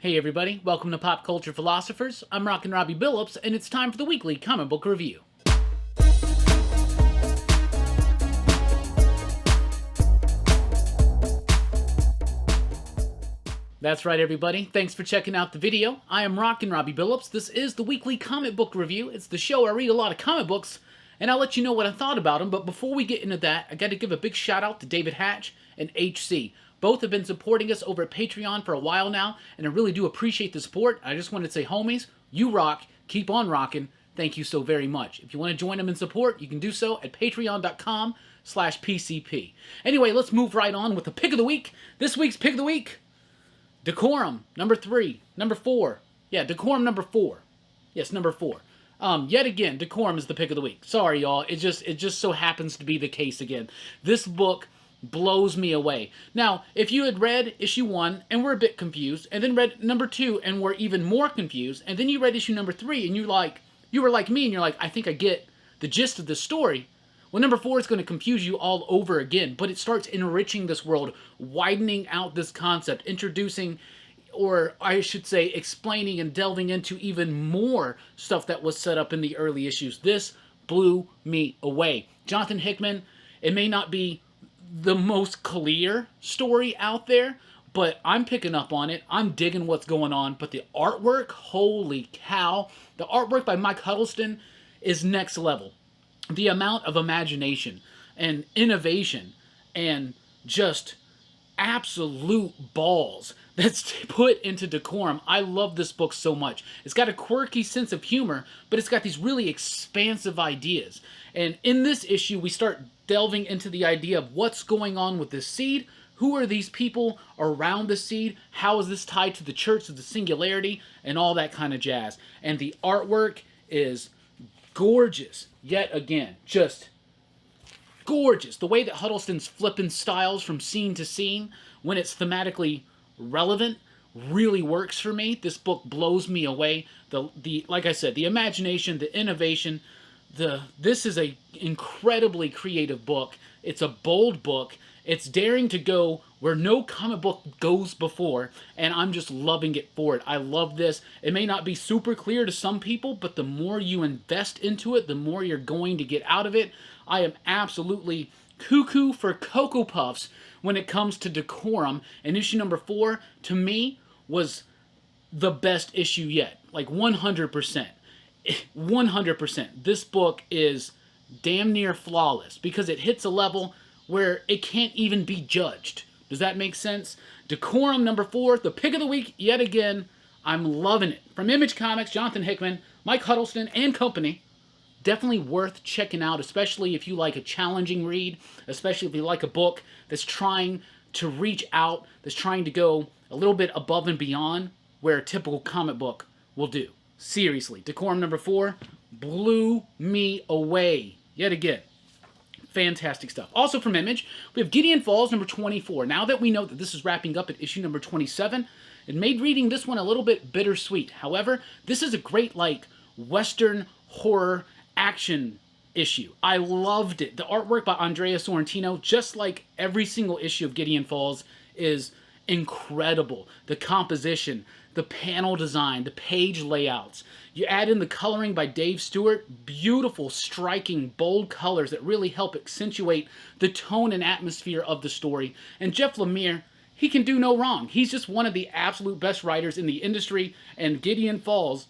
Hey everybody, welcome to Pop Culture Philosophers. I'm Rockin' Robbie Billups, and it's time for the weekly comic book review. That's right everybody, thanks for checking out the video. I am Rockin' Robbie Billups. This is the weekly comic book review. It's the show I read a lot of comic books, and I'll let you know what I thought about them, but before we get into that, I gotta give a big shout out to David Hatch and HC. Both have been supporting us over at Patreon for a while now, and I really do appreciate the support. I just wanted to say, homies, you rock, keep on rocking. Thank you so very much. If you want to join them in support, you can do so at patreon.com/PCP. Anyway, let's move right on with the pick of the week. This week's pick of the week, Decorum, number 4. Yeah, Decorum number 4. Yes, number 4. Yet again, Decorum is the pick of the week. Sorry, y'all. It just so happens to be the case again. This book blows me away. Now, if you had read issue 1 and were a bit confused, and then read number 2 and were even more confused, and then you read issue number 3 and you were like me and you're like, I think I get the gist of this story. Well, number 4 is going to confuse you all over again, but it starts enriching this world, widening out this concept, introducing, or I should say explaining and delving into even more stuff that was set up in the early issues. This blew me away. Jonathan Hickman, it may not be the most clear story out there, but I'm picking up on it. I'm digging what's going on, but the artwork, holy cow. The artwork by Mike Huddleston is next level. The amount of imagination and innovation and just absolute balls that's put into Decorum. I love this book so much. It's got a quirky sense of humor, but it's got these really expansive ideas. And in this issue, we start delving into the idea of what's going on with this seed. Who are these people around the seed? How is this tied to the Church of the Singularity? And all that kind of jazz. And the artwork is gorgeous. Yet again, just gorgeous. The way that Huddleston's flipping styles from scene to scene when it's thematically relevant really works for me. This book blows me away. The like I said, the imagination, the innovation, this is a incredibly creative book. It's a bold book. It's daring to go where no comic book goes before, and I'm just loving it for it. I love this. It may not be super clear to some people, but the more you invest into it, the more you're going to get out of it. I am absolutely cuckoo for Cocoa Puffs when it comes to Decorum, and issue number 4, to me, was the best issue yet. Like 100%. 100%. This book is damn near flawless because it hits a level where it can't even be judged. Does that make sense? Decorum number 4, the pick of the week yet again. I'm loving it. From Image Comics, Jonathan Hickman, Mike Huddleston, and company. Definitely worth checking out, especially if you like a challenging read, especially if you like a book that's trying to reach out, that's trying to go a little bit above and beyond where a typical comic book will do. Seriously, Decorum number 4 blew me away yet again. Fantastic stuff. Also from Image, we have Gideon Falls number 24. Now that we know that this is wrapping up at issue number 27, it made reading this one a little bit bittersweet. However, this is a great, like, Western horror action issue. I loved it. The artwork by Andrea Sorrentino, just like every single issue of Gideon Falls, is incredible. The composition, the panel design, the page layouts. You add in the coloring by Dave Stewart, beautiful, striking, bold colors that really help accentuate the tone and atmosphere of the story. And Jeff Lemire, he can do no wrong. He's just one of the absolute best writers in the industry, and Gideon Falls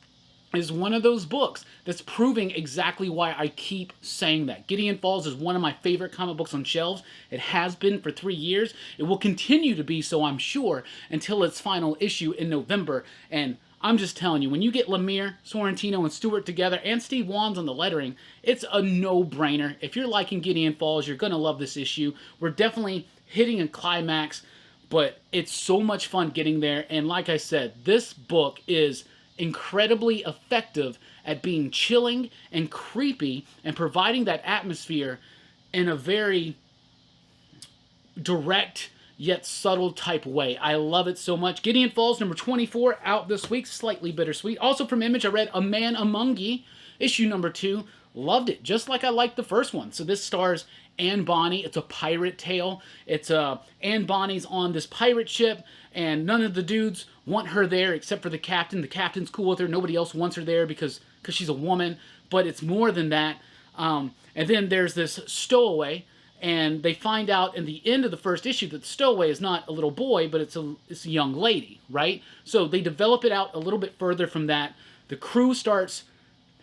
is one of those books that's proving exactly why I keep saying that. Gideon Falls is one of my favorite comic books on shelves. It has been for 3 years. It will continue to be so, I'm sure, until its final issue in November. And I'm just telling you, when you get Lemire, Sorrentino, and Stewart together, and Steve Wands on the lettering, it's a no-brainer. If you're liking Gideon Falls, you're going to love this issue. We're definitely hitting a climax, but it's so much fun getting there. And like I said, this book is incredibly effective at being chilling and creepy and providing that atmosphere in a very direct yet subtle type way. I love it so much. Gideon Falls number 24 out this week, slightly bittersweet. Also from Image, I read A Man Among Ye, issue number 2. Loved it, just like I liked the first one. So this stars Anne Bonny. It's a pirate tale. It's Anne Bonny's on this pirate ship, and none of the dudes want her there except for the captain. The captain's cool with her. Nobody else wants her there because she's a woman. But it's more than that. And then there's this stowaway, and they find out in the end of the first issue that the stowaway is not a little boy, but it's a young lady, right? So they develop it out a little bit further from that. The crew starts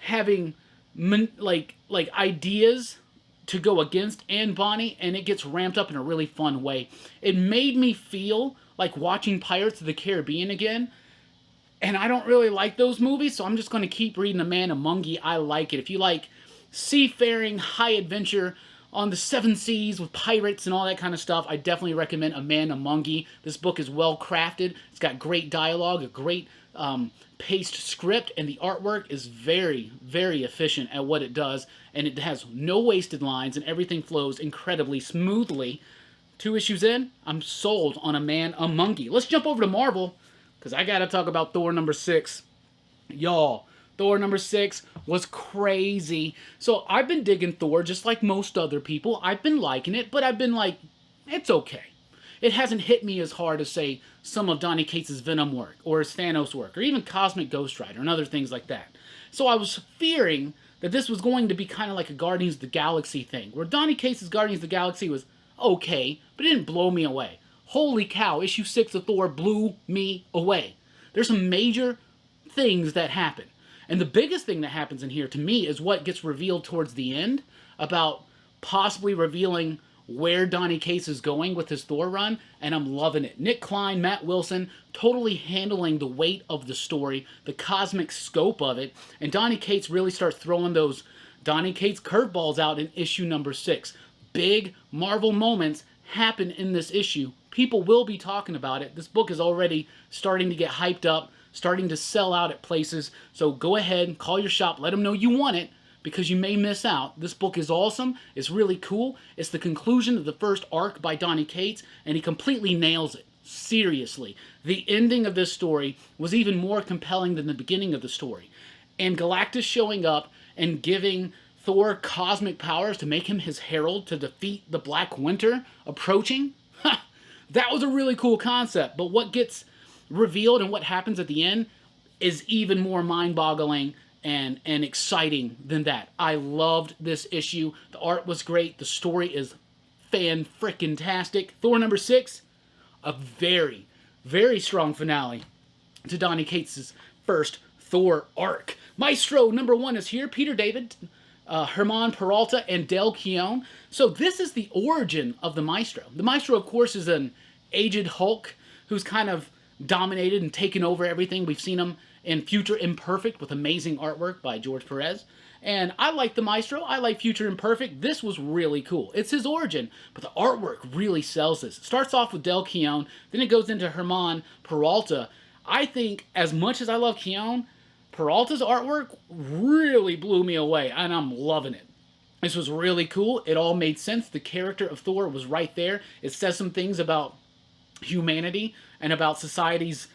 having like ideas to go against Anne Bonny, and it gets ramped up in a really fun way. It made me feel like watching Pirates of the Caribbean again, and I don't really like those movies, so I'm just going to keep reading A Man Among Ye. I like it. If you like seafaring, high adventure on the seven seas with pirates and all that kind of stuff, I definitely recommend A Man Among Ye. This book is well crafted. It's got great dialogue, a great paced script, and the artwork is very, very efficient at what it does, and it has no wasted lines, and everything flows incredibly smoothly. 2 issues in, I'm sold on A Man Among Ye. Let's jump over to Marvel, because I gotta talk about Thor number 6. Y'all, Thor number 6 was crazy. So I've been digging Thor just like most other people. I've been liking it, but I've been like, it's okay. It hasn't hit me as hard as, say, some of Donny Cates' Venom work, or his Thanos work, or even Cosmic Ghost Rider, and other things like that. So I was fearing that this was going to be kind of like a Guardians of the Galaxy thing, where Donny Cates' Guardians of the Galaxy was okay, but it didn't blow me away. Holy cow, issue 6 of Thor blew me away. There's some major things that happen. And the biggest thing that happens in here, to me, is what gets revealed towards the end, about possibly revealing where Donny Cates is going with his Thor run, and I'm loving it. Nick Klein, Matt Wilson, totally handling the weight of the story, the cosmic scope of it, and Donny Cates really starts throwing those Donny Cates curveballs out in issue number 6. Big Marvel moments happen in this issue. People will be talking about it. This book is already starting to get hyped up, starting to sell out at places, so go ahead, call your shop, let them know you want it, because you may miss out. This book is awesome. It's really cool. It's the conclusion of the first arc by Donny Cates, and he completely nails it. Seriously. The ending of this story was even more compelling than the beginning of the story. And Galactus showing up and giving Thor cosmic powers to make him his herald to defeat the Black Winter approaching, that was a really cool concept. But what gets revealed and what happens at the end is even more mind-boggling and exciting than that. I loved this issue. The art was great. The story is fan-frickin-tastic. Thor number 6, a very, very strong finale to Donny Cates' first Thor arc. Maestro number 1 is here. Peter David, Herman Peralta, and Del Keown. So this is the origin of the Maestro. The Maestro, of course, is an aged Hulk who's kind of dominated and taken over everything. We've seen him in Future Imperfect with amazing artwork by George Perez. And I like the Maestro. I like Future Imperfect. This was really cool. It's his origin, but the artwork really sells this. It starts off with Del Keown, then it goes into Herman Peralta. I think, as much as I love Keown, Peralta's artwork really blew me away, and I'm loving it. This was really cool. It all made sense. The character of Thor was right there. It says some things about humanity and about society's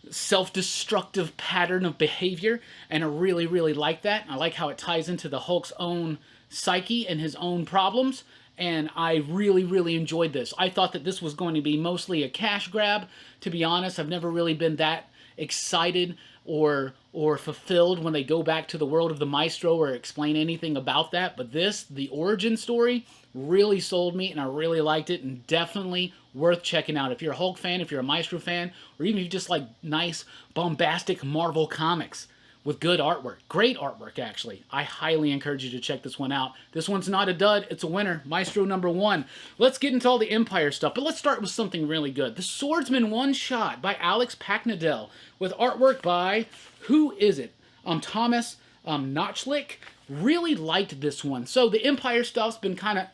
self-destructive pattern of behavior, and I really, really like that. I like how it ties into the Hulk's own psyche and his own problems, and I really, really enjoyed this. I thought that this was going to be mostly a cash grab, to be honest. I've never really been that excited or fulfilled when they go back to the world of the Maestro or explain anything about that, but this, the origin story, really sold me, and I really liked it, and definitely worth checking out. If you're a Hulk fan, if you're a Maestro fan, or even if you just like nice, bombastic Marvel comics with good artwork. Great artwork, actually. I highly encourage you to check this one out. This one's not a dud, it's a winner. Maestro number 1. Let's get into all the Empire stuff, but let's start with something really good. The Swordsman One Shot by Alex Paknadel, with artwork by, who is it? Thomas Notchlick. Really liked this one. So the Empire stuff's been kind of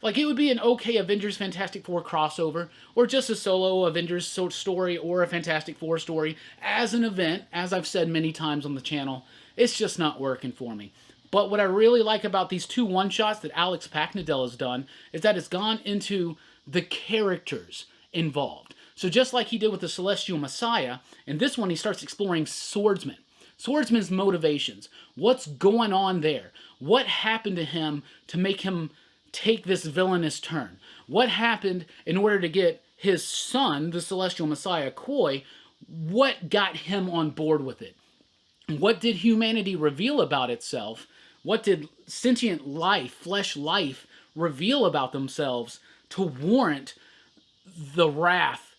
like it would be an okay Avengers Fantastic Four crossover, or just a solo Avengers story or a Fantastic Four story as an event, as I've said many times on the channel. It's just not working for me. But what I really like about these 2 one-shots that Alex Paknadel has done is that it's gone into the characters involved. So just like he did with the Celestial Messiah, in this one he starts exploring swordsmen. Swordsman's motivations. What's going on there? What happened to him to make him take this villainous turn? What happened in order to get his son, the Celestial Messiah Koi, what got him on board with it? What did humanity reveal about itself? What did sentient life, flesh life, reveal about themselves to warrant the wrath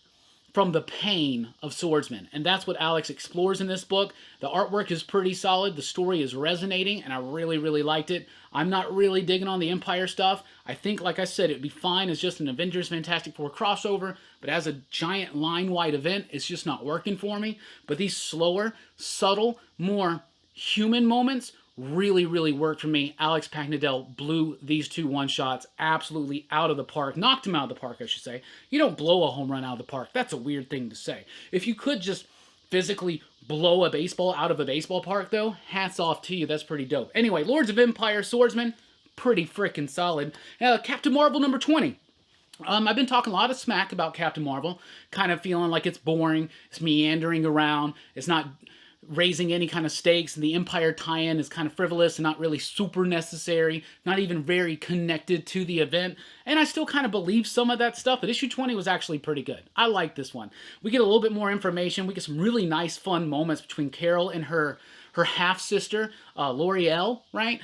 from the pain of swordsmen? And that's what Alex explores in this book. The artwork is pretty solid. The story is resonating, and I really, really liked it. I'm not really digging on the Empire stuff. I think, like I said, it'd be fine as just an Avengers Fantastic Four crossover, but as a giant line-wide event, it's just not working for me. But these slower, subtle, more human moments really, really worked for me. Alex Pagnadell blew these two one-shots absolutely out of the park. Knocked him out of the park, I should say. You don't blow a home run out of the park. That's a weird thing to say. If you could just physically blow a baseball out of a baseball park, though, hats off to you. That's pretty dope. Anyway, Lords of Empire Swordsman, pretty freaking solid. Captain Marvel number 20. I've been talking a lot of smack about Captain Marvel, kind of feeling like it's boring, it's meandering around, it's not raising any kind of stakes, and the Empire tie-in is kind of frivolous and not really super necessary, not even very connected to the event, and I still kind of believe some of that stuff, but issue 20 was actually pretty good. I like this one. We get a little bit more information, we get some really nice, fun moments between Carol and her half-sister, L'Oreal, right?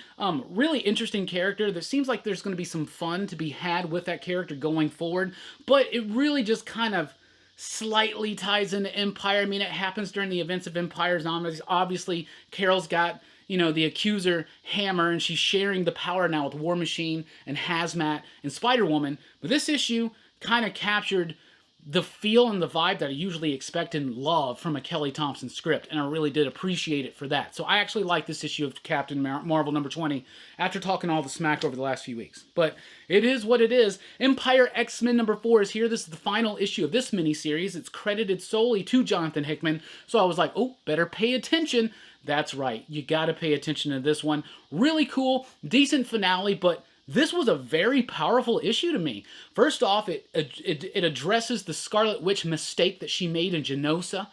Really interesting character. There seems like there's going to be some fun to be had with that character going forward, but it really just kind of slightly ties into Empire. I mean, it happens during the events of Empire's Omnibus. Obviously, Carol's got, you know, the Accuser hammer, and she's sharing the power now with War Machine and Hazmat and Spider-Woman. But this issue kind of captured the feel and the vibe that I usually expect and love from a Kelly Thompson script, and I really did appreciate it for that. So I actually like this issue of Captain Marvel number 20 after talking all the smack over the last few weeks. But it is what it is. Empire X-Men number 4 is here. This is the final issue of this miniseries. It's credited solely to Jonathan Hickman, so I was like, oh, better pay attention. That's right, you gotta pay attention to this one. Really cool, decent finale, but this was a very powerful issue to me. First off, it addresses the Scarlet Witch mistake that she made in Genosha,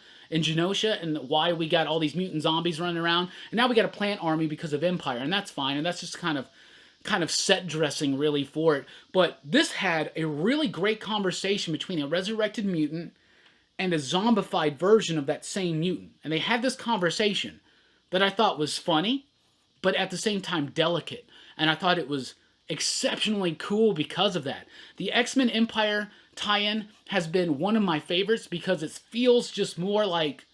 and why we got all these mutant zombies running around. And now we got a plant army because of Empire, and that's fine, and that's just kind of set dressing really for it. But this had a really great conversation between a resurrected mutant and a zombified version of that same mutant. And they had this conversation that I thought was funny, but at the same time delicate. And I thought it was exceptionally cool because of that. The X-Men Empire tie-in has been one of my favorites because it feels just more like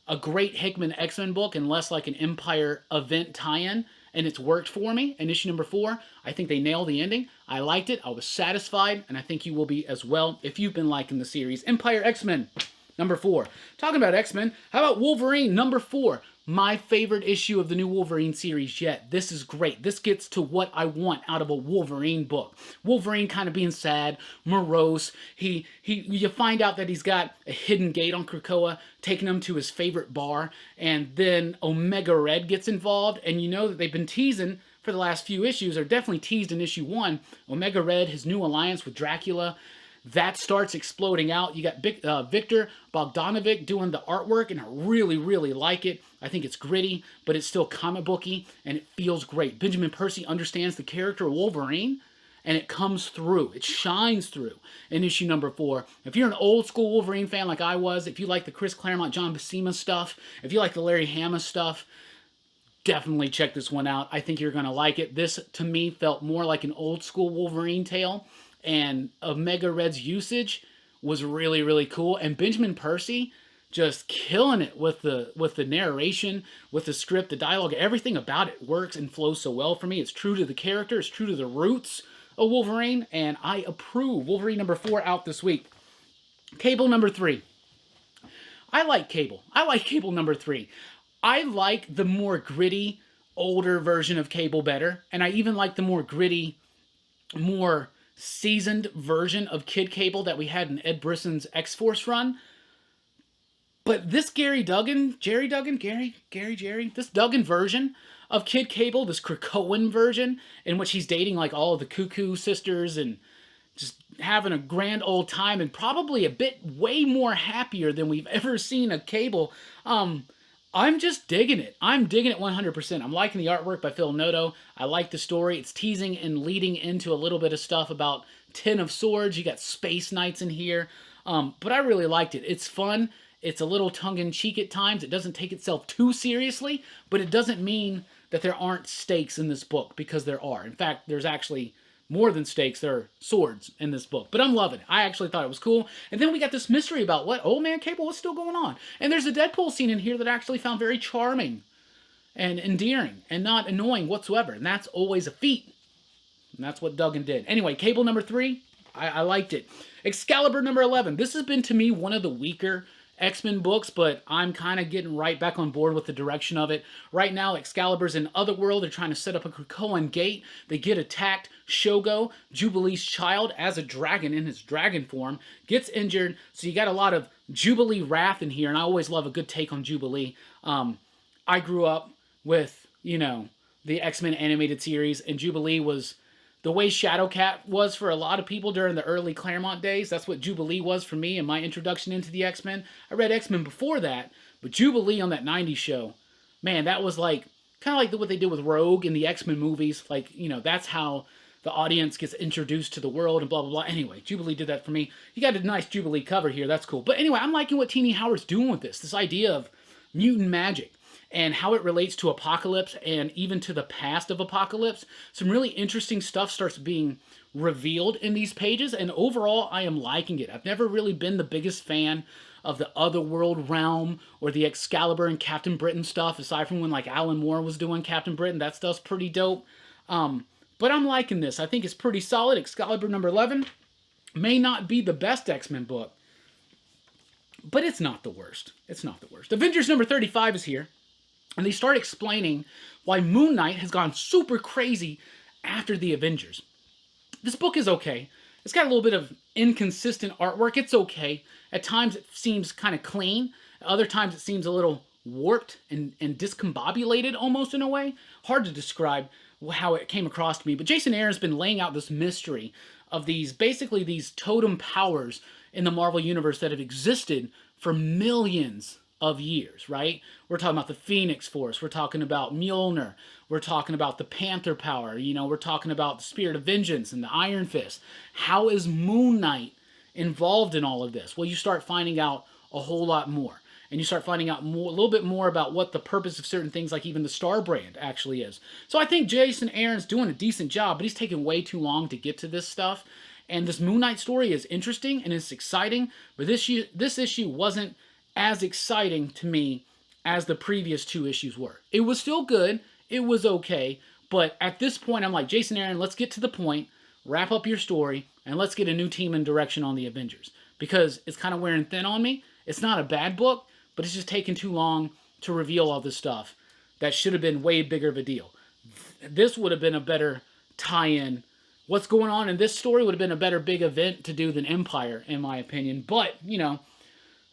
a great Hickman X-Men book and less like an Empire event tie-in, and it's worked for me. In issue number 4, I think they nailed the ending. I liked it, I was satisfied, and I think you will be as well if you've been liking the series. Empire X-Men number 4. Talking about X-Men, how about Wolverine number 4? My favorite issue of the new Wolverine series yet. This is great. This gets to what I want out of a Wolverine book. Wolverine kind of being sad, morose. You find out that he's got a hidden gate on Krakoa, taking him to his favorite bar, and then Omega Red gets involved, and you know that they've been teasing for the last few issues, or definitely teased in issue 1, Omega Red, his new alliance with Dracula. That starts exploding out. You got Victor Bogdanovic doing the artwork, and I really, really like it. I think it's gritty, but it's still comic booky, and it feels great. Benjamin Percy understands the character of Wolverine, and it comes through. It shines through in issue number 4. If you're an old school Wolverine fan like I was, if you like the Chris Claremont, John Buscema stuff, if you like the Larry Hama stuff, definitely check this one out. I think you're going to like it. This, to me, felt more like an old school Wolverine tale. And Omega Red's usage was really, really cool. And Benjamin Percy just killing it with the narration, with the script, the dialogue, everything about it works and flows so well for me. It's true to the character, it's true to the roots of Wolverine, and I approve. Wolverine number 4 out this week. Cable number 3. I like Cable. I like Cable number 3. I like the more gritty, older version of Cable better, and I even like the more gritty, more seasoned version of Kid Cable that we had in Ed Brisson's X-Force run. But this this Duggan version of Kid Cable, this Krakoan version, in which he's dating like all of the Cuckoo sisters and just having a grand old time, and probably a bit way more happier than we've ever seen a Cable. I'm just digging it. I'm digging it 100%. I'm liking the artwork by Phil Noto. I like the story. It's teasing and leading into a little bit of stuff about Ten of Swords. You got Space Knights in here. But I really liked it. It's fun. It's a little tongue-in-cheek at times. It doesn't take itself too seriously, but it doesn't mean that there aren't stakes in this book, because there are. In fact, there's actually more than stakes. There are swords in this book. But I'm loving it. I actually thought it was cool. And then we got this mystery about what? Old Man Cable, what's still going on? And there's a Deadpool scene in here that I actually found very charming and endearing and not annoying whatsoever. And that's always a feat. And that's what Duggan did. Anyway, Cable number 3, I liked it. Excalibur number 11. This has been, to me, one of the weaker X-Men books, but I'm kind of getting right back on board with the direction of it. Right now, Excalibur's in Otherworld. They're trying to set up a Krakoan gate. They get attacked. Shogo, Jubilee's child, as a dragon in his dragon form, gets injured. So you got a lot of Jubilee wrath in here, and I always love a good take on Jubilee. I grew up with, the X-Men animated series, and Jubilee was the way Shadowcat was for a lot of people during the early Claremont days. That's what Jubilee was for me in my introduction into the X-Men. I read X-Men before that, but Jubilee on that 90s show, man, that was like kind of like what they did with Rogue in the X-Men movies. Like, that's how the audience gets introduced to the world and blah, blah, blah. Anyway, Jubilee did that for me. You got a nice Jubilee cover here. That's cool. But anyway, I'm liking what Teenie Howard's doing with this idea of mutant magic and how it relates to Apocalypse and even to the past of Apocalypse. Some really interesting stuff starts being revealed in these pages, and overall, I am liking it. I've never really been the biggest fan of the Otherworld realm or the Excalibur and Captain Britain stuff, aside from when like Alan Moore was doing Captain Britain. That stuff's pretty dope. But I'm liking this. I think it's pretty solid. Excalibur number 11 may not be the best X-Men book, but it's not the worst. It's not the worst. Avengers number 35 is here. And they start explaining why Moon Knight has gone super crazy after the Avengers. This book is okay. It's got a little bit of inconsistent artwork. It's okay. At times it seems kind of clean. Other times it seems a little warped and discombobulated almost in a way. Hard to describe how it came across to me. But Jason Aaron's been laying out this mystery of basically these totem powers in the Marvel Universe that have existed for millions of years, right? We're talking about the Phoenix Force. We're talking about Mjolnir. We're talking about the Panther power. We're talking about the Spirit of Vengeance and the Iron Fist. How is Moon Knight involved in all of this? Well, you start finding out a whole lot more. And you start finding out a little bit more about what the purpose of certain things, like even the Star Brand, actually is. So I think Jason Aaron's doing a decent job, but he's taking way too long to get to this stuff. And this Moon Knight story is interesting and it's exciting, but this issue wasn't as exciting to me as the previous 2 issues were. It was still good. It was okay. But at this point, I'm like, Jason Aaron, let's get to the point, wrap up your story, and let's get a new team and direction on the Avengers. Because it's kind of wearing thin on me. It's not a bad book, but it's just taking too long to reveal all this stuff that should have been way bigger of a deal. This would have been a better tie-in. What's going on in this story would have been a better big event to do than Empire, in my opinion. But,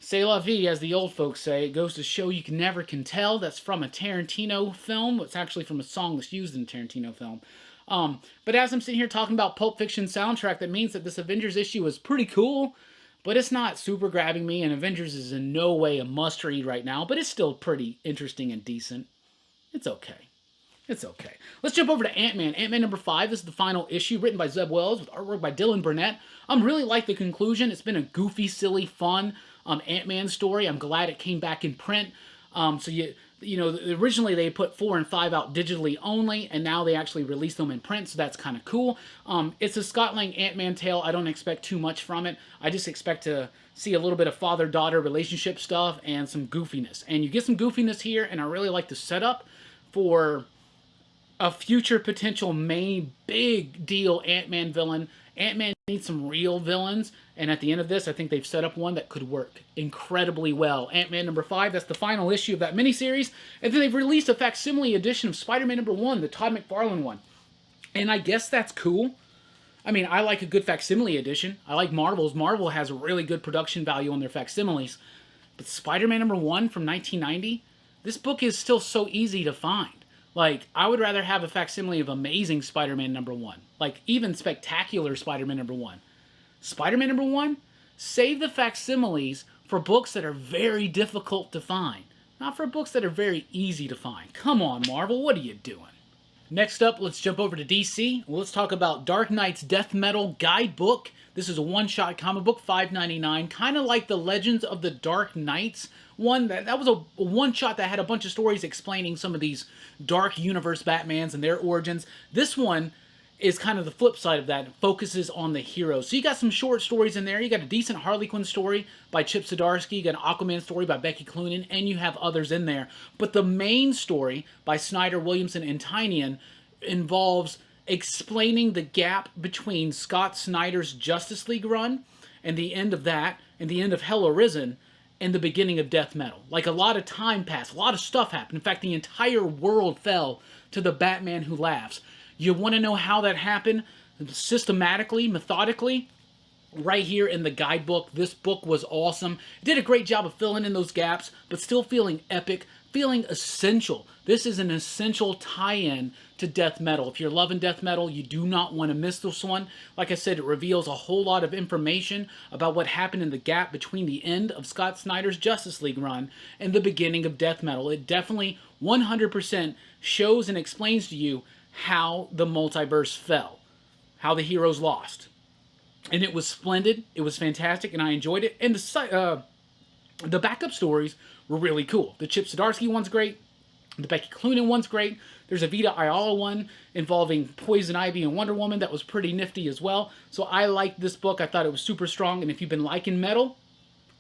c'est la vie, as the old folks say. It goes to show you never can tell. That's from a Tarantino film. It's actually from a song that's used in a Tarantino film. But as I'm sitting here talking about Pulp Fiction soundtrack, that means that this Avengers issue is pretty cool, but it's not super grabbing me, and Avengers is in no way a must-read right now, but it's still pretty interesting and decent. It's okay. It's okay. Let's jump over to Ant-Man. Ant-Man number 5. This is the final issue, written by Zeb Wells with artwork by Dylan Burnett. Really like the conclusion. It's been a goofy, silly, fun Ant-Man story. I'm glad it came back in print. Originally they put 4 and 5 out digitally only, and now they actually release them in print, so that's kind of cool. It's a Scott Lang Ant-Man tale. I don't expect too much from it. I just expect to see a little bit of father-daughter relationship stuff and some goofiness. And you get some goofiness here, and I really like the setup for a future potential main big deal Ant-Man villain. Ant-Man needs some real villains, and at the end of this, I think they've set up one that could work incredibly well. Ant-Man number 5, that's the final issue of that miniseries, and then they've released a facsimile edition of Spider-Man number 1, the Todd McFarlane one. And I guess that's cool. I mean, I like a good facsimile edition. I like Marvel's. Marvel has a really good production value on their facsimiles. But Spider-Man number 1 from 1990, this book is still so easy to find. Like, I would rather have a facsimile of Amazing Spider-Man number 1. Like, even Spectacular Spider-Man number 1. Spider-Man number 1? Save the facsimiles for books that are very difficult to find. Not for books that are very easy to find. Come on, Marvel, what are you doing? Next up, let's jump over to DC. Let's talk about Dark Knight's Death Metal Guidebook. This is a one-shot comic book, $5.99, kind of like the Legends of the Dark Knights one. That was a one-shot that had a bunch of stories explaining some of these Dark Universe Batmans and their origins. This one is kind of the flip side of that. It focuses on the heroes. So you got some short stories in there. You got a decent Harley Quinn story by Chip Zdarsky. You got an Aquaman story by Becky Cloonan, and you have others in there. But the main story by Snyder, Williamson, and Tynion involves explaining the gap between Scott Snyder's Justice League run and the end of that, and the end of Hell Arisen, and the beginning of Death Metal. Like, a lot of time passed. A lot of stuff happened. In fact, the entire world fell to the Batman Who Laughs. You want to know how that happened? Systematically, methodically, right here in the guidebook. This book was awesome. It did a great job of filling in those gaps, but still feeling epic, feeling essential. This is an essential tie-in to Death Metal. If you're loving Death Metal, you do not want to miss this one. Like I said, it reveals a whole lot of information about what happened in the gap between the end of Scott Snyder's Justice League run and the beginning of Death Metal. It definitely 100% shows and explains to you how the multiverse fell, how the heroes lost. And it was splendid, it was fantastic, and I enjoyed it. And the backup stories were really cool. The Chip Zdarsky one's great, the Becky Cloonan one's great, there's a Vita Ayala one involving Poison Ivy and Wonder Woman that was pretty nifty as well. So I liked this book, I thought it was super strong, and if you've been liking metal,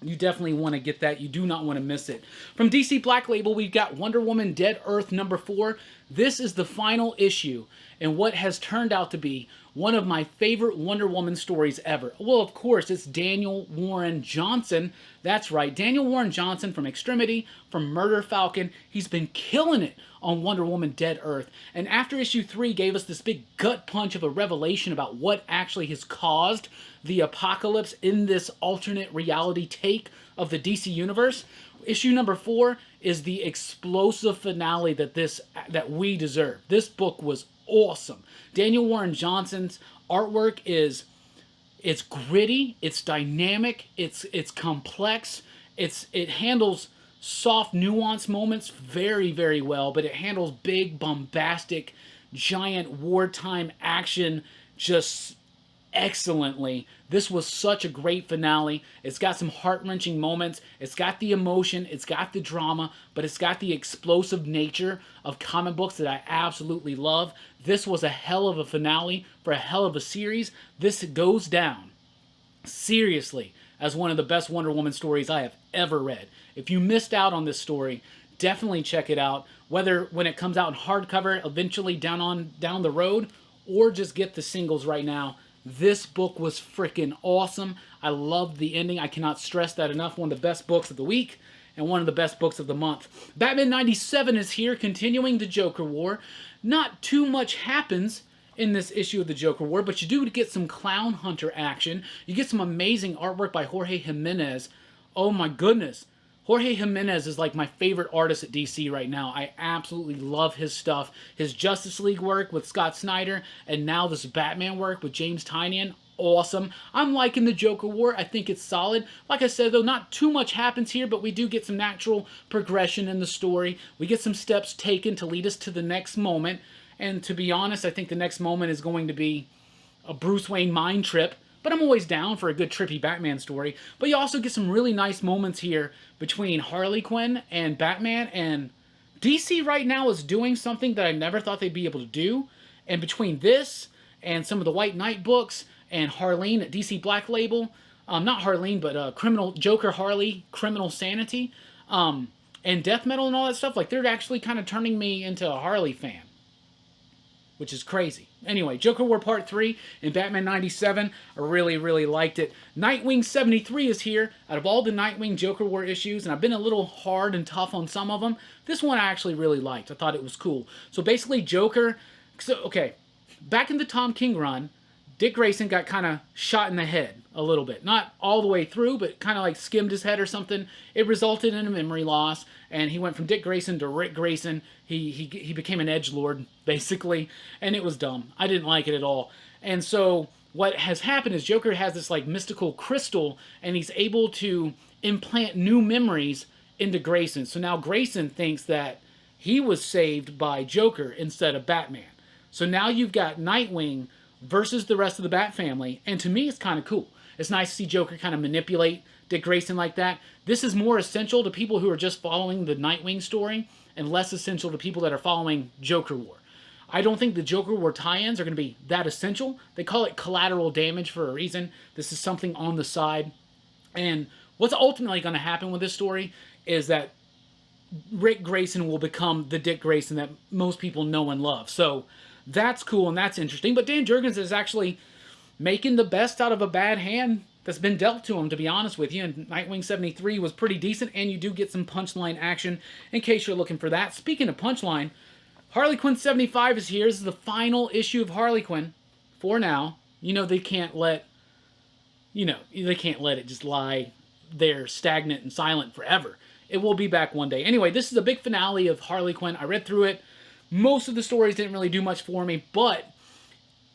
you definitely want to get that. You do not want to miss it. From DC Black Label, we've got Wonder Woman Dead Earth number 4. This is the final issue in what has turned out to be one of my favorite Wonder Woman stories ever. Well, of course, it's Daniel Warren Johnson. That's right, Daniel Warren Johnson from Extremity, from Murder Falcon. He's been killing it on Wonder Woman Dead Earth. And after issue 3 gave us this big gut punch of a revelation about what actually has caused the apocalypse in this alternate reality take of the DC Universe, issue number 4 is the explosive finale that we deserve. This book was awesome. Daniel Warren Johnson's artwork it's gritty, it's dynamic, it's complex, it handles soft, nuanced moments very, very well, but it handles big, bombastic, giant wartime action just excellently. This was such a great finale. It's got some heart-wrenching moments. It's got the emotion. It's got the drama, but it's got the explosive nature of comic books that I absolutely love. This was a hell of a finale for a hell of a series. This goes down, seriously, as one of the best Wonder Woman stories I have ever read. If you missed out on this story, definitely check it out. Whether when it comes out in hardcover eventually down the road, or just get the singles right now. This book was freaking awesome. I loved the ending. I cannot stress that enough. One of the best books of the week and one of the best books of the month. Batman 97 is here, continuing the Joker War. Not too much happens in this issue of the Joker War, but you do get some Clown Hunter action. You get some amazing artwork by Jorge Jimenez. Oh my goodness. Jorge Jimenez is like my favorite artist at DC right now. I absolutely love his stuff. His Justice League work with Scott Snyder, and now this Batman work with James Tynion. Awesome. I'm liking the Joker War. I think it's solid. Like I said, though, not too much happens here, but we do get some natural progression in the story. We get some steps taken to lead us to the next moment. And to be honest, I think the next moment is going to be a Bruce Wayne mind trip. But I'm always down for a good trippy Batman story. But you also get some really nice moments here between Harley Quinn and Batman. And DC right now is doing something that I never thought they'd be able to do. And between this and some of the White Knight books and Harleen at DC Black Label, not Harleen, but Criminal Joker Harley, Criminal Sanity, and Death Metal and all that stuff, like they're actually kind of turning me into a Harley fan, which is crazy. Anyway, Joker War Part 3 and Batman 97, I really, really liked it. Nightwing 73 is here. Out of all the Nightwing Joker War issues, and I've been a little hard and tough on some of them, this one I actually really liked. I thought it was cool. So basically, Joker... okay, back in the Tom King run, Dick Grayson got kind of shot in the head a little bit. Not all the way through, but kind of like skimmed his head or something. It resulted in a memory loss, and he went from Dick Grayson to Rick Grayson. He became an edgelord, basically, and it was dumb. I didn't like it at all. And so what has happened is Joker has this like mystical crystal, and he's able to implant new memories into Grayson. So now Grayson thinks that he was saved by Joker instead of Batman. So now you've got Nightwing versus the rest of the Bat family, and to me, it's kind of cool. It's nice to see Joker kind of manipulate Dick Grayson like that. This is more essential to people who are just following the Nightwing story, and less essential to people that are following Joker War. I don't think the Joker War tie-ins are going to be that essential. They call it collateral damage for a reason. This is something on the side. And what's ultimately going to happen with this story is that Rick Grayson will become the Dick Grayson that most people know and love. So that's cool and that's interesting. But Dan Jurgens is actually making the best out of a bad hand that's been dealt to him, to be honest with you. And Nightwing 73 was pretty decent, and you do get some Punchline action in case you're looking for that. Speaking of Punchline, Harley Quinn 75 is here. This is the final issue of Harley Quinn for now. You know, they can't let it just lie there stagnant and silent forever. It will be back one day. Anyway, this is a big finale of Harley Quinn. I read through it. Most of the stories didn't really do much for me, but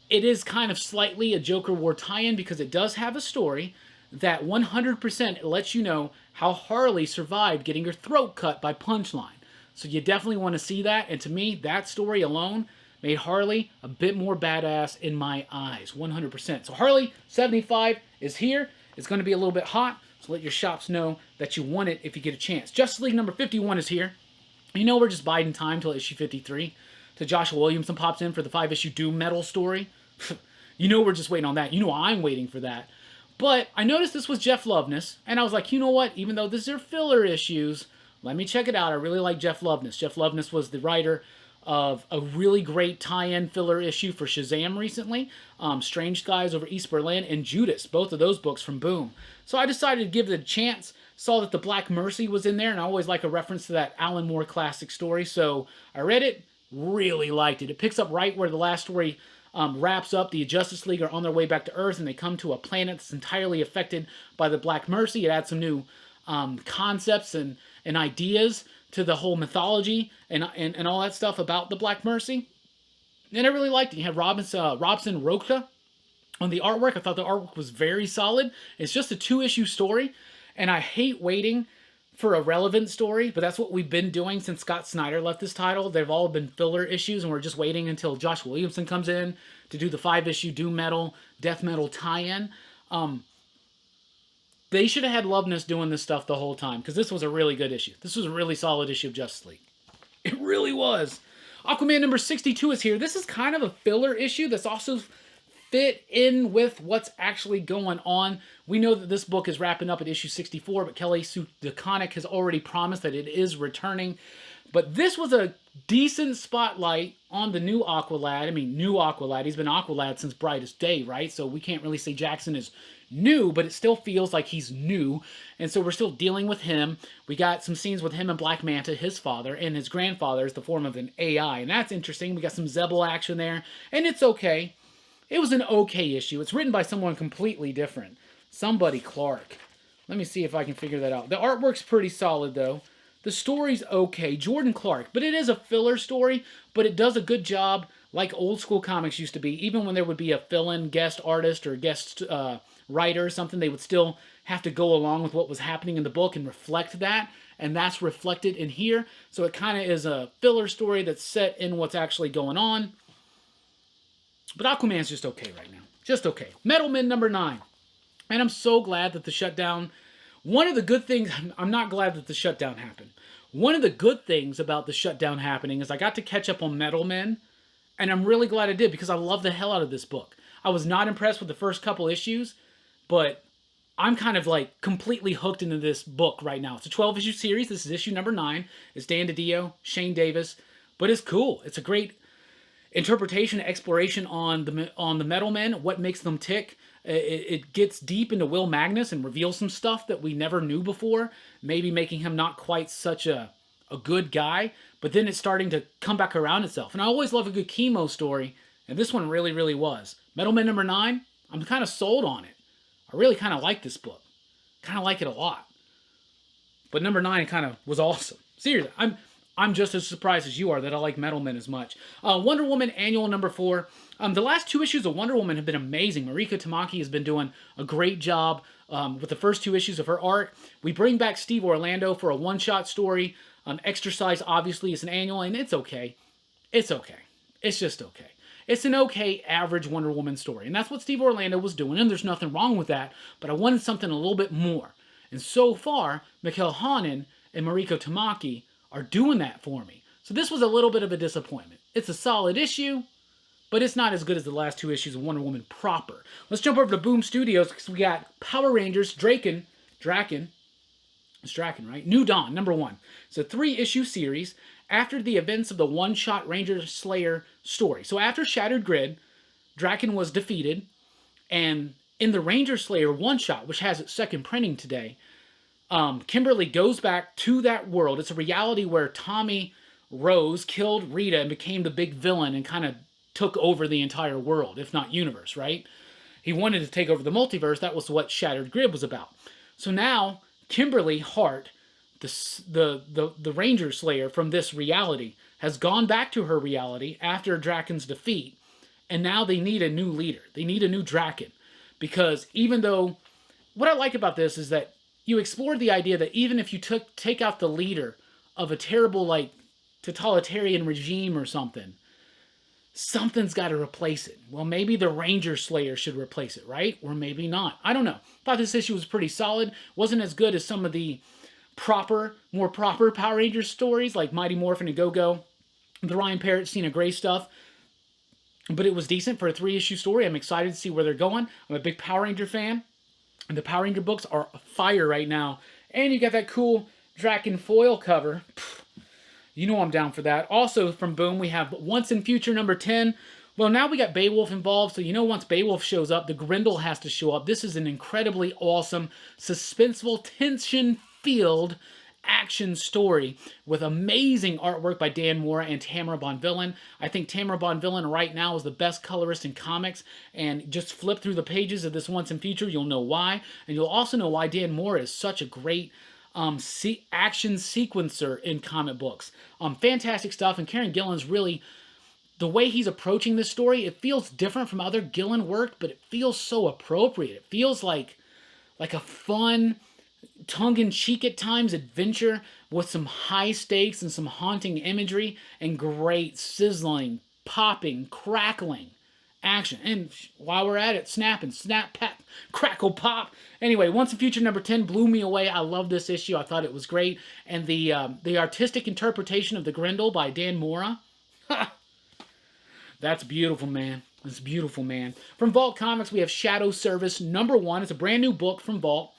it is kind of slightly a Joker War tie-in because it does have a story that 100% lets you know how Harley survived getting her throat cut by Punchline. So you definitely want to see that, and to me, that story alone made Harley a bit more badass in my eyes, 100%. So Harley 75 is here. It's going to be a little bit hot, so let your shops know that you want it if you get a chance. Justice League number 51 is here. You know we're just biding time till issue 53 till Joshua Williamson pops in for the 5-issue Doom Metal story. You know we're just waiting on that. You know I'm waiting for that. But I noticed this was Jeff Loveness, and I was like, you know what? Even though these are filler issues, let me check it out. I really like Jeff Loveness. Jeff Loveness was the writer of a really great tie-in filler issue for Shazam recently. Strange Skies over East Berlin and Judas, both of those books from Boom. So I decided to give it a chance. Saw that the Black Mercy was in there, and I always like a reference to that Alan Moore classic story. So I read it, really liked it. It picks up right where the last story wraps up. The Justice League are on their way back to Earth, and they come to a planet that's entirely affected by the Black Mercy. It adds some new concepts and ideas to the whole mythology and all that stuff about the Black Mercy. And I really liked it. You had Robson Rocha on the artwork. I thought the artwork was very solid. It's just a 2-issue story, and I hate waiting for a relevant story, but that's what we've been doing since Scott Snyder left this title. They've all been filler issues, and we're just waiting until Josh Williamson comes in to do the 5-issue Doom Metal, Death Metal tie-in. They should have had Loveness doing this stuff the whole time, because this was a really good issue. This was a really solid issue of Justice League. It really was. Aquaman number 62 is here. This is kind of a filler issue that's also fit in with what's actually going on. We know that this book is wrapping up at issue 64, but Kelly Sue DeConnick has already promised that it is returning. But this was a decent spotlight on the new Aqualad. I mean, new Aqualad. He's been Aqualad since Brightest Day, right? So we can't really say Jackson is new, but it still feels like he's new. And so we're still dealing with him. We got some scenes with him and Black Manta, his father, and his grandfather is the form of an AI. And that's interesting. We got some Zebel action there, and it's okay. It was an okay issue. It's written by someone completely different. Somebody Clark. Let me see if I can figure that out. The artwork's pretty solid, though. The story's okay. Jordan Clark. But it is a filler story, but it does a good job like old school comics used to be. Even when there would be a fill-in guest artist or guest writer or something, they would still have to go along with what was happening in the book and reflect that. And that's reflected in here. So it kind of is a filler story that's set in what's actually going on. But Aquaman's just okay right now. Just okay. Metal Men number 9. And I'm so glad that the shutdown... One of the good things... I'm not glad that the shutdown happened. One of the good things about the shutdown happening is I got to catch up on Metal Men. And I'm really glad I did because I love the hell out of this book. I was not impressed with the first couple issues, but I'm kind of like completely hooked into this book right now. It's a 12-issue series. This is issue number 9. It's Dan DiDio, Shane Davis. But it's cool. It's a great interpretation, exploration on the Metal Men, what makes them tick. It gets deep into Will Magnus and reveals some stuff that we never knew before, maybe making him not quite such a good guy, but then it's starting to come back around itself. And I always love a good chemo story, and this one really, really was. Metal Men number 9, I'm kind of sold on it. I really kind of like this book. Kind of like it a lot. But number 9 kind of was awesome. Seriously, I'm just as surprised as you are that I like Metal Men as much. Wonder Woman Annual number 4. The last 2 issues of Wonder Woman have been amazing. Mariko Tamaki has been doing a great job with the first 2 issues of her art. We bring back Steve Orlando for a one-shot story. Exercise, obviously, is an annual, and it's okay. It's okay. It's just okay. It's an okay, average Wonder Woman story. And that's what Steve Orlando was doing, and there's nothing wrong with that. But I wanted something a little bit more. And so far, Mikkel Hanen and Mariko Tamaki are doing that for me. So this was a little bit of a disappointment. It's a solid issue, but it's not as good as the last 2 issues of Wonder Woman proper. Let's jump over to Boom Studios because we got Power Rangers Draken. It's Draken, right? New Dawn, number 1. It's a 3-issue series after the events of the one-shot Ranger Slayer story. So after Shattered Grid, Draken was defeated, and in the Ranger Slayer one-shot, which has its second printing today, Kimberly goes back to that world. It's a reality where Tommy Rose killed Rita and became the big villain and kind of took over the entire world, if not universe, right? He wanted to take over the multiverse. That was what Shattered Grid was about. So now, Kimberly Hart, the Ranger Slayer from this reality, has gone back to her reality after Draken's defeat, and now they need a new leader. They need a new Draken. Because even though, what I like about this is that you explored the idea that even if you take out the leader of a terrible, like, totalitarian regime or something, something's got to replace it. Well, maybe the Ranger Slayer should replace it, right? Or maybe not. I don't know. Thought this issue was pretty solid. Wasn't as good as some of the more proper Power Rangers stories, like Mighty Morphin and Go-Go, the Ryan Parrott, Cena Gray stuff. But it was decent for a 3-issue story. I'm excited to see where they're going. I'm a big Power Ranger fan. And the Power Ranger books are fire right now. And you got that cool Draken foil cover. You know I'm down for that. Also from Boom, we have Once and Future number 10. Well, now we got Beowulf involved, so you know once Beowulf shows up, the Grendel has to show up. This is an incredibly awesome, suspenseful, tension-filled action story with amazing artwork by Dan Mora and Tamara Bonvillain. I think Tamara Bonvillain right now is the best colorist in comics, and just flip through the pages of this Once and Future, you'll know why. And you'll also know why Dan Mora is such a great action sequencer in comic books. Fantastic stuff, and Kieran Gillen's really, the way he's approaching this story, it feels different from other Gillen work, but it feels so appropriate. It feels like a fun, tongue-in-cheek at times adventure with some high stakes and some haunting imagery and great sizzling, popping, crackling action. And while we're at it, snapping, snap, pap, crackle, pop. Anyway, Once and Future number 10 blew me away. I love this issue. I thought it was great. And the artistic interpretation of the Grendel by Dan Mora, that's beautiful, man. That's beautiful, man. From Vault Comics, we have Shadow Service number 1. It's a brand new book from Vault.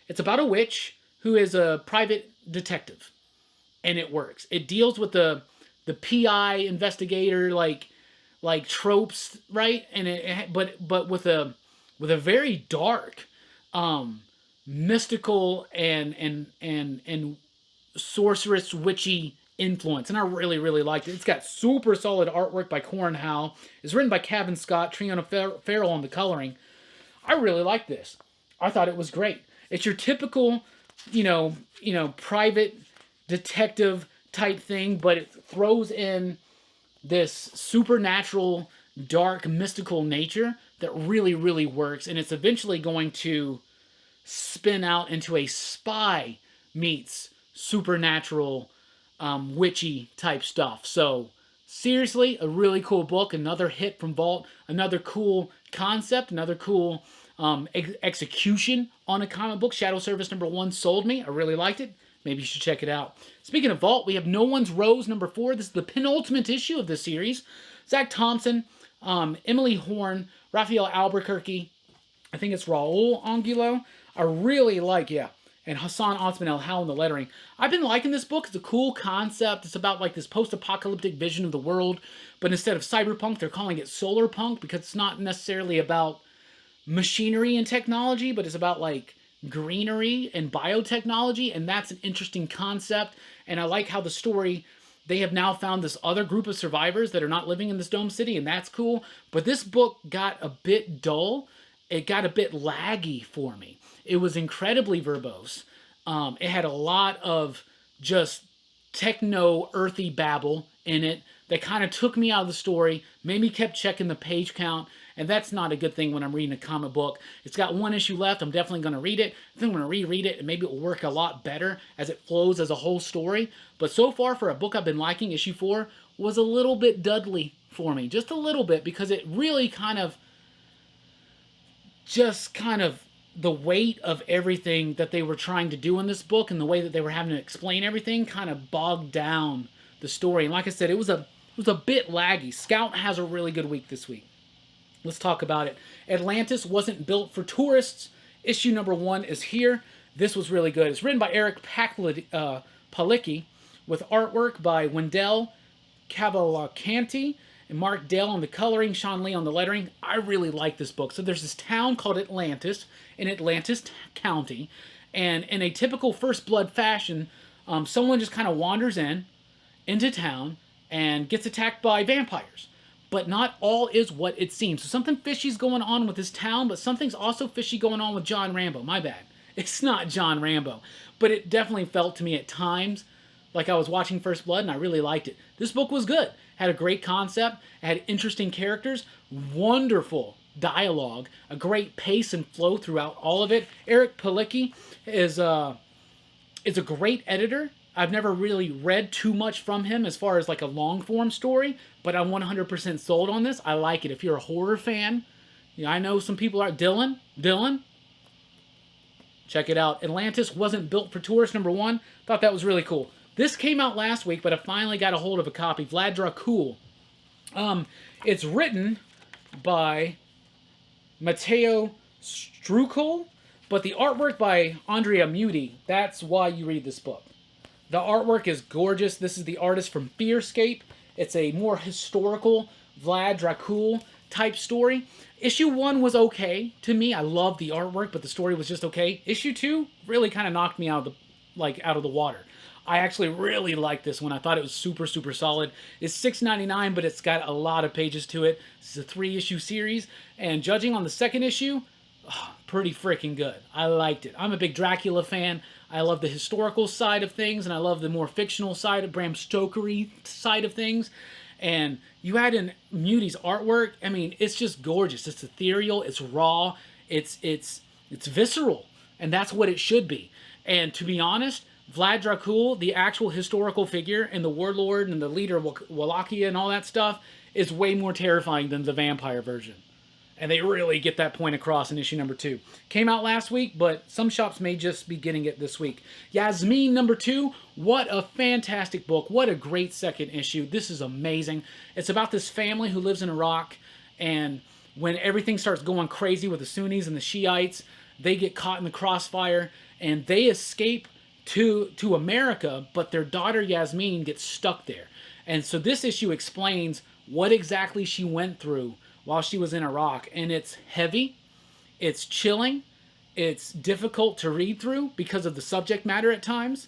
It's about a witch who is a private detective, and it works. It deals with the PI investigator like tropes, right? And but with a very dark, mystical and sorceress witchy influence, and I really, really liked it. It's got super solid artwork by Corin Howe. It's written by Kevin Scott, Triona Farrell on the coloring. I really liked this. I thought it was great. It's your typical, private detective type thing, but it throws in this supernatural, dark, mystical nature that really, really works, and it's eventually going to spin out into a spy meets supernatural, witchy type stuff. So, seriously, a really cool book, another hit from Vault, another cool concept, another cool execution on a comic book. Shadow Service number 1 sold me. I really liked it. Maybe you should check it out. Speaking of Vault, we have No One's Rose number 4. This is the penultimate issue of this series. Zach Thompson, Emily Horn, Raphael Albuquerque, I think it's Raul Angulo. I really like, and Hassan Osman El Hal in the lettering. I've been liking this book. It's a cool concept. It's about like this post-apocalyptic vision of the world, but instead of cyberpunk, they're calling it solar punk because it's not necessarily about machinery and technology, but it's about like greenery and biotechnology, and that's an interesting concept. And I like how the story, they have now found this other group of survivors that are not living in this dome city, and that's cool. But this book got a bit dull. It got a bit laggy for me. It was incredibly verbose. It had a lot of just techno earthy babble in it that kind of took me out of the story, made me kept checking the page count, and that's not a good thing when I'm reading a comic book. It's got one issue left. I'm definitely going to read it. I think I'm going to reread it, and maybe it will work a lot better as it flows as a whole story. But so far, for a book I've been liking, issue 4 was a little bit Dudley for me. Just a little bit, because it really kind of the weight of everything that they were trying to do in this book and the way that they were having to explain everything kind of bogged down the story. And like I said, it was a bit laggy. Scout has a really good week this week. Let's talk about it. Atlantis wasn't built for tourists. Issue number 1 is here. This was really good. It's written by Eric Palicki with artwork by Wendell Cavalcanti and Mark Dale on the coloring, Sean Lee on the lettering. I really like this book. So there's this town called Atlantis in Atlantis County, and in a typical First Blood fashion, someone just kind of wanders into town and gets attacked by vampires. But not all is what it seems. So something fishy's going on with this town, but something's also fishy going on with John Rambo. My bad. It's not John Rambo. But it definitely felt to me at times like I was watching First Blood, and I really liked it. This book was good. Had a great concept. Had interesting characters. Wonderful dialogue. A great pace and flow throughout all of it. Eric Palicki is a great editor. I've never really read too much from him as far as like a long-form story, but I'm 100% sold on this. I like it. If you're a horror fan, you know, I know some people are. Dylan, check it out. Atlantis wasn't built for tourists, number 1. Thought that was really cool. This came out last week, but I finally got a hold of a copy. Vlad Dracul. It's written by Matteo Strukel, but the artwork by Andrea Muti. That's why you read this book. The artwork is gorgeous. This is the artist from Fearscape. It's a more historical Vlad Dracul type story. Issue 1 was okay to me. I loved the artwork, but the story was just okay. Issue 2 really kind of knocked me out of the water. I actually really liked this one. I thought it was super, super solid. It's $6.99, but it's got a lot of pages to it. This is a 3-issue series, and judging on the second issue, pretty freaking good. I liked it. I'm a big Dracula fan. I love the historical side of things, and I love the more fictional side of Bram Stokery side of things. And you add in Muti's artwork. I mean, it's just gorgeous. It's ethereal. It's raw. It's visceral, and that's what it should be. And to be honest, Vlad Dracul, the actual historical figure, and the warlord and the leader of Wallachia and all that stuff, is way more terrifying than the vampire version. And they really get that point across in issue number 2. Came out last week, but some shops may just be getting it this week. Yasmin number 2. What a fantastic book. What a great second issue. This is amazing. It's about this family who lives in Iraq, and when everything starts going crazy with the Sunnis and the Shiites, they get caught in the crossfire, and they escape to America, but their daughter Yasmin gets stuck there. And so this issue explains what exactly she went through while she was in Iraq. And it's heavy, it's chilling, it's difficult to read through because of the subject matter at times,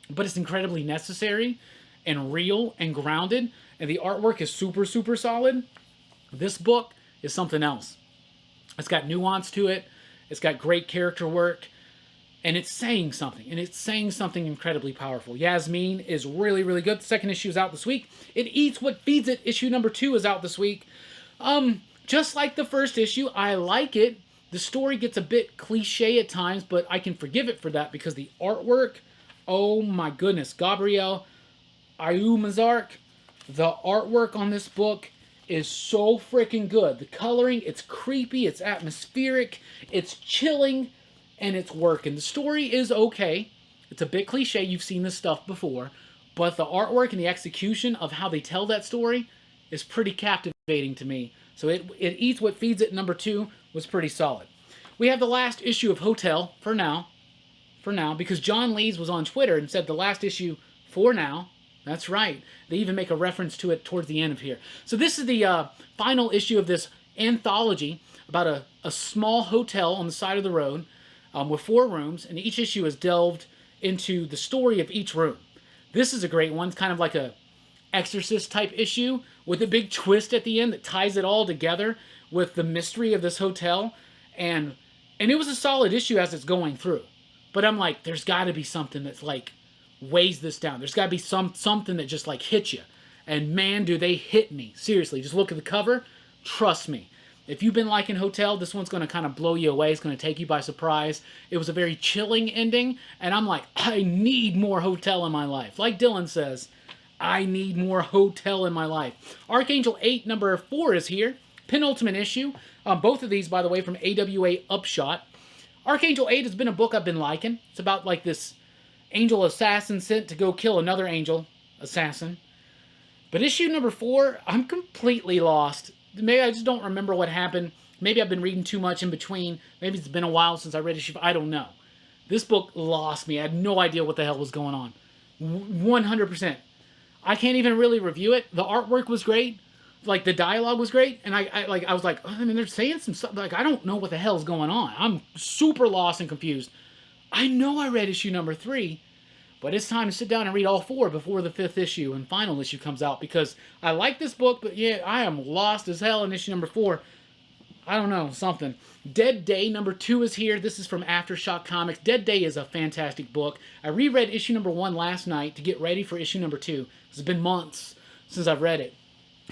but it's incredibly necessary and real and grounded, and the artwork is super, super solid. This book is something else. It's got nuance to it, it's got great character work, and it's saying something, and it's saying something incredibly powerful. Yasmin is really, really good. The second issue is out this week. It Eats What Feeds It. Issue number 2 is out this week. Just like the first issue, I like it. The story gets a bit cliche at times, but I can forgive it for that because the artwork, oh my goodness, Gabriel Ayumazark, the artwork on this book is so freaking good. The coloring, it's creepy, it's atmospheric, it's chilling, and it's working. The story is okay. It's a bit cliche. You've seen this stuff before, but the artwork and the execution of how they tell that story is pretty captivating to me. So it Eats What Feeds It number 2 was pretty solid. We have the last issue of Hotell for now, because John Lees was on Twitter and said the last issue for now. That's right. They even make a reference to it towards the end of here. So this is the final issue of this anthology about a small hotel on the side of the road with 4 rooms, and each issue is delved into the story of each room. This is a great one. It's kind of like a Exorcist type issue with a big twist at the end that ties it all together with the mystery of this hotel. And it was a solid issue as it's going through. But I'm like, there's got to be something that's like weighs this down. There's got to be something that just like hits you. And man, do they hit me. Seriously, just look at the cover. Trust me. If you've been liking Hotell, this one's going to kind of blow you away. It's going to take you by surprise. It was a very chilling ending, and I'm like, I need more Hotell in my life. Like Dylan says, I need more Hotell in my life. Archangel 8, number 4 is here. Penultimate issue. Both of these, by the way, from AWA Upshot. Archangel 8 has been a book I've been liking. It's about like this angel assassin sent to go kill another angel assassin. But issue number 4, I'm completely lost. Maybe I just don't remember what happened. Maybe I've been reading too much in between. Maybe it's been a while since I read issue 5. I don't know. This book lost me. I had no idea what the hell was going on. 100%. I can't even really review it. The artwork was great. Like, the dialogue was great. And I was like, oh, I mean, they're saying some stuff. Like, I don't know what the hell's going on. I'm super lost and confused. I know I read issue number 3. But it's time to sit down and read all 4 before the 5th issue and final issue comes out. Because I like this book, but yeah, I am lost as hell in issue number 4. I don't know, something. Dead Day number 2 is here. This is from Aftershock Comics. Dead Day is a fantastic book. I reread issue number 1 last night to get ready for issue number 2. It's been months since I've read it.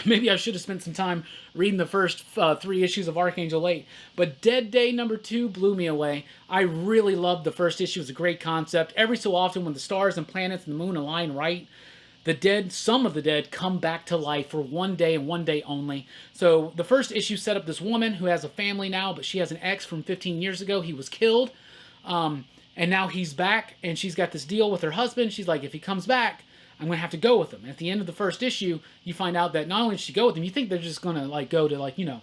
Maybe I should have spent some time reading the first 3 issues of Archangel 8. But Dead Day number 2 blew me away. I really loved the first issue. It was a great concept. Every so often when the stars and planets and the moon align right, the dead, some of the dead, come back to life for one day and one day only. So the first issue set up this woman who has a family now, but she has an ex from 15 years ago. He was killed. And now he's back, and she's got this deal with her husband. She's like, if he comes back, I'm going to have to go with him. And at the end of the first issue, you find out that not only does she go with him, you think they're just going to, like, go to, like, you know,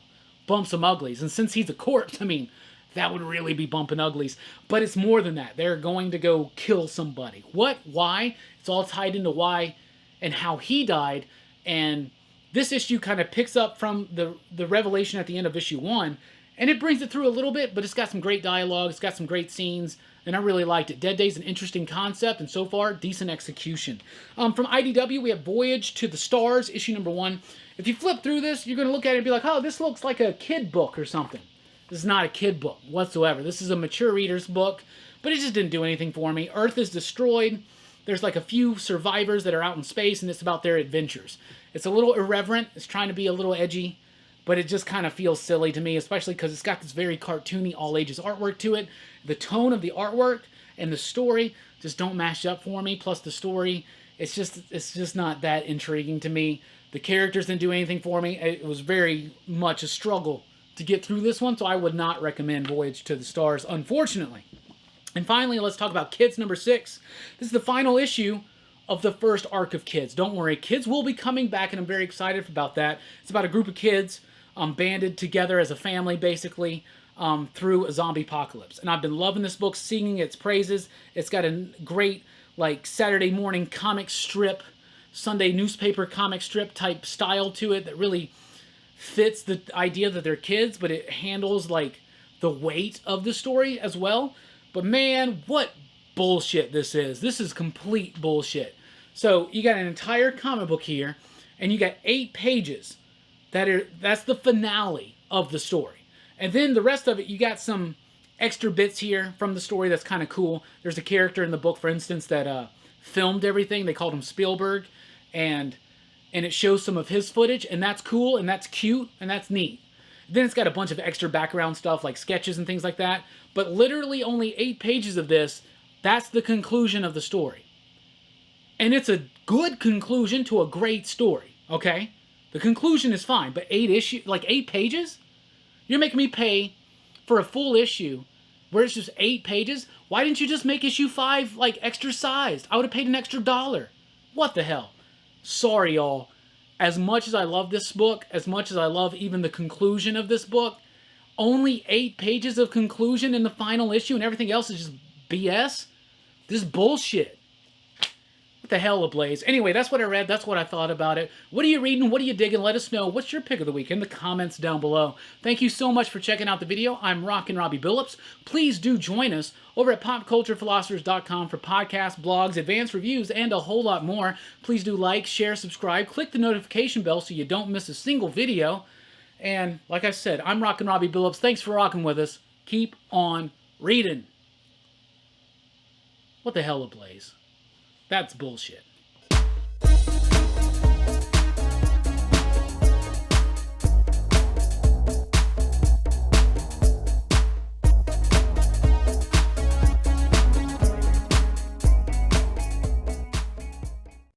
bump some uglies. And since he's a corpse, I mean, that would really be bumping uglies. But it's more than that. They're going to go kill somebody. What? Why? It's all tied into why and how he died. And this issue kind of picks up from the revelation at the end of issue 1. And it brings it through a little bit, but it's got some great dialogue. It's got some great scenes. And I really liked it. Dead Day's an interesting concept, and so far, decent execution. From IDW, we have Voyage to the Stars, issue number 1. If you flip through this, you're going to look at it and be like, oh, this looks like a kid book or something. This is not a kid book whatsoever. This is a mature reader's book, but it just didn't do anything for me. Earth is destroyed. There's like a few survivors that are out in space, and it's about their adventures. It's a little irreverent. It's trying to be a little edgy, but it just kind of feels silly to me, especially because it's got this very cartoony, all-ages artwork to it. The tone of the artwork and the story just don't match up for me. Plus the story, it's just not that intriguing to me. The characters didn't do anything for me. It was very much a struggle to get through this one, so I would not recommend Voyage to the Stars, unfortunately. And finally, let's talk about Kids number 6. This is the final issue of the first arc of Kids. Don't worry, Kids will be coming back, and I'm very excited about that. It's about a group of kids banded together as a family, basically, through a zombie apocalypse. And I've been loving this book, singing its praises. It's got a great, like, Saturday morning comic strip, Sunday newspaper comic strip type style to it that really fits the idea that they're kids, but it handles, like, the weight of the story as well. But man, what bullshit this is. This is complete bullshit. So you got an entire comic book here, and you got 8 pages that's the finale of the story. And then the rest of it, you got some extra bits here from the story that's kind of cool. There's a character in the book, for instance, that filmed everything. They called him Spielberg, and it shows some of his footage, and that's cool, and that's cute, and that's neat. Then it's got a bunch of extra background stuff, like sketches and things like that. But literally only 8 pages of this, that's the conclusion of the story. And it's a good conclusion to a great story, okay? The conclusion is fine, but 8 pages? You're making me pay for a full issue where it's just 8 pages? Why didn't you just make issue 5, like, extra sized? I would have paid an extra $1. What the hell? Sorry, y'all. As much as I love this book, as much as I love even the conclusion of this book, only 8 pages of conclusion in the final issue and everything else is just BS? This is bullshit. What the hell, ablaze? Anyway, that's what I read. That's what I thought about it. What are you reading? What are you digging? Let us know. What's your pick of the week in the comments down below. Thank you so much for checking out the video. I'm Rockin' Robbie Billups. Please do join us over at popculturephilosophers.com for podcasts, blogs, advanced reviews, and a whole lot more. Please do like, share, subscribe, click the notification bell so you don't miss a single video. And like I said, I'm Rockin' Robbie Billups. Thanks for rocking with us. Keep on reading. What the hell, ablaze? That's bullshit.